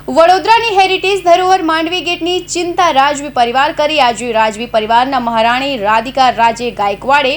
વડોદરાની હેરિટેજ ધરોહર માંડવી ગેટની ચિંતા રાજવી પરિવાર કરી. આજે રાજવી પરિવારના મહારાણી રાધિકા રાજે ગાયકવાડે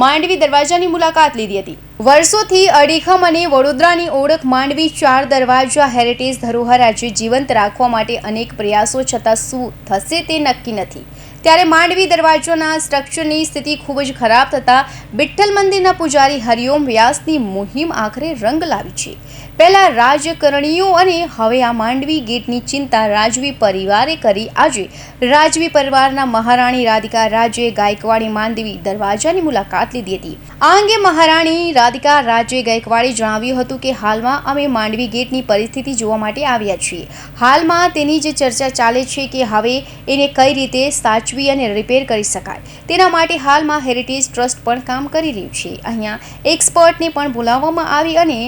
માંડવી દરવાજાની મુલાકાત લીધી હતી. વર્ષોથી અડીખમ અને વડોદરાની ઓળખ માંડવી ચાર દરવાજા હેરિટેજ ધરોહર આજે જીવંત રાખવા માટે અનેક પ્રયાસો છતાં શું થશે તે નક્કી નથી. ત્યારે માંડવી દરવાજાના સ્ટ્રક્ચરની સ્થિતિ ખૂબ જ ખરાબ થતાં વિઠ્ઠલ મંદિરના પૂજારી હરિઓમ વ્યાસની મુહિમ આખરે રંગ લાવી છે. પહેલા રાજકારણીઓ અને હવે આ માંડવી ગેટની ચિંતા રાજવી પરિવારે કરી. આજે રાજવી પરિવારના મહારાણી રાધિકા રાજે ગાયકવાડે માંડવી દરવાજાની મુલાકાત લીધી હતી. આ અંગે મહારાણી રાધિકા રાજે ગાયકવાડે જણાવ્યું હતું કે હાલમાં અમે માંડવી ગેટની પરિસ્થિતિ જોવા માટે આવ્યા છીએ. હાલમાં તેની જે ચર્ચા ચાલે છે કે હવે એને કઈ રીતે સાચવી અને રિપેર કરી શકાય તેના માટે હાલમાં હેરિટેજ ટ્રસ્ટ પણ કામ કરી રહ્યું છે. અહીંયા એક્સપર્ટને પણ બોલાવવામાં આવી અને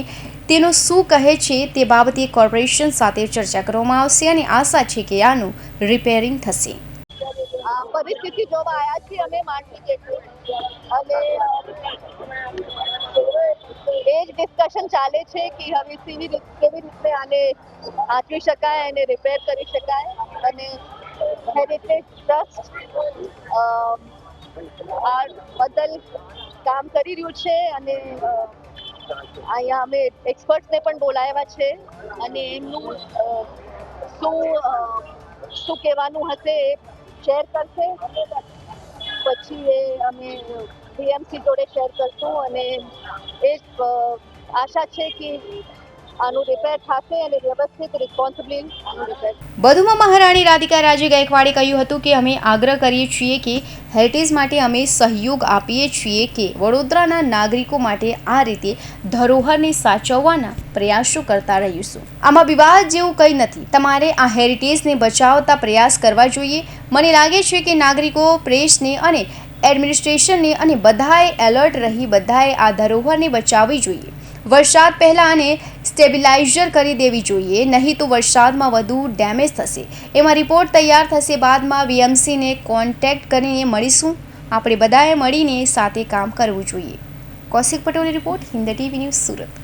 તેનો શું કહે છે તે બાબતે કોર્પોરેશન સાથે ચર્ચા કરવામાં આવશે અને આશા છે કે આનું રિપેરિંગ થશે. પરિસ્થિતિ જોવા આવ્યા છીએ અમે માંડવી ગેટની અને એ જ ડિસ્કશન ચાલે છે કે હવે કેવી રીતે આને સાચવી શકાય અને રિપેર કરી શકાય અને હેરિટેજ ટ્રસ્ટ આ બદલ કામ કરી રહ્યું છે અને અહીંયા અમે એક્સપર્ટ્સને પણ બોલાવ્યા છે અને એમનું શું કહેવાનું હશે એ શેર કરશે. પછી એ અમે સીએમસી જોડે શેર કરશું અને એ આશા છે કે આનું રિપેર થશે અને વ્યવસ્થિત રિસ્પોન્સિબલી આનું રિપેર. વધુમાં મહારાણી રાધિકા રાજે ગાયકવાડે કહ્યું હતું કે અમે આગ્રહ કરીએ છીએ કે હેરિટેજ માટે અમે સહયોગ આપીએ છીએ કે વડોદરાના નાગરિકો માટે આ રીતે ધરોહરને સાચવવાના પ્રયાસો કરતા રહીશું. આમાં વિવાદ જેવું કંઈ નથી. તમારે આ હેરિટેજને બચાવતા પ્રયાસ કરવા જોઈએ. મને લાગે છે કે નાગરિકો, પ્રેસને અને એડમિનિસ્ટ્રેશનને અને બધાએ એલર્ટ રહી બધાએ આ ધરોહરને બચાવવી જોઈએ. વરસાદ પહેલાં આને સ્ટેબિલાઇઝર કરી દેવી જોઈએ, નહીં તો વરસાદમાં વધુ ડેમેજ થશે. એમાં રિપોર્ટ તૈયાર થશે. બાદમાં વીએમસીને કોન્ટેક્ટ કરીને મળીશું. આપણે બધાએ મળીને સાથે કામ કરવું જોઈએ. Kaushik Patel report, Hind TV news, Surat.